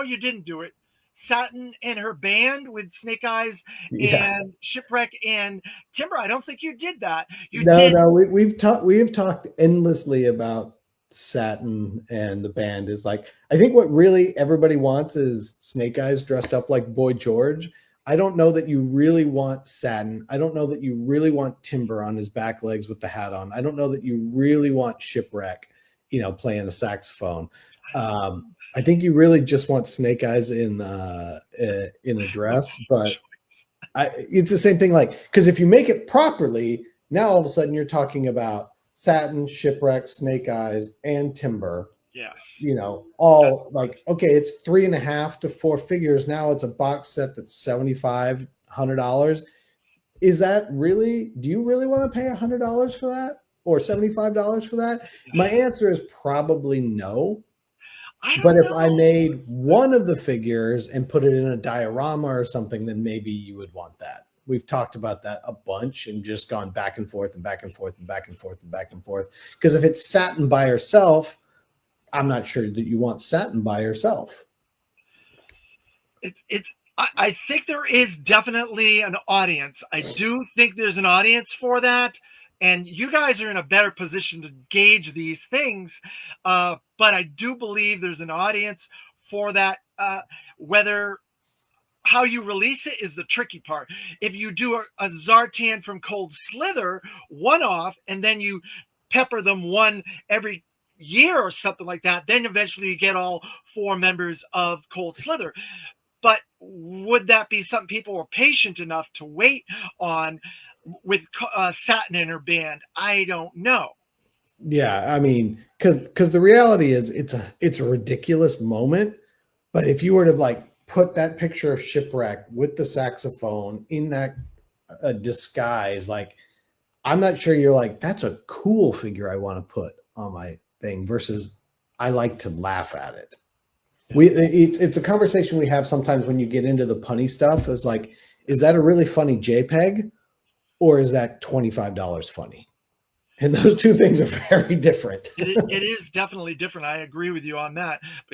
no, you didn't do it. Satin and her band with Snake Eyes Yeah. and Shipwreck and Timber. I don't think you did that. You No, did. no, we have talked endlessly about Satin, and the band is like, I think what really everybody wants is Snake Eyes dressed up like Boy George. I don't know that you really want Satin. I don't know that you really want Timber on his back legs with the hat on. I don't know that you really want Shipwreck, playing the saxophone. I think you really just want Snake Eyes in a dress, but it's the same thing. Like, because if you make it properly, now all of a sudden you're talking about Satin, Shipwreck, Snake Eyes, and Timber. Yes. All like, okay, it's 3.5 to 4 figures. Now it's a box set that's $7,500. Is that really? Do you really want to pay $100 for that, or $75 for that? My answer is probably no. I But don't if I know. made one of the figures and put it in a diorama or something, then maybe you would want that. We've talked about that a bunch and just gone back and forth and back and forth and back and forth and back and forth. Because if it's Satin by herself, I'm not sure that you want Satin by herself. It's I think there is definitely an audience. I do think there's an audience for that, and you guys are in a better position to gauge these things. But I do believe there's an audience for that. Whether how you release it is the tricky part. If you do a Zartan from Cold Slither one off, and then you pepper them one every year or something like that, then eventually you get all four members of Cold Slither. But would that be something people were patient enough to wait on with Satin in her band? I don't know. Yeah, I mean, because the reality is it's a ridiculous moment. But if you were to like put that picture of Shipwreck with the saxophone in that disguise, like, I'm not sure you're like, that's a cool figure I want to put on my thing versus I like to laugh at it. It's a conversation we have sometimes when you get into the punny stuff. Is like, is that a really funny JPEG or is that $25 funny? And those two things are very different. It is definitely different. I agree with you on that. But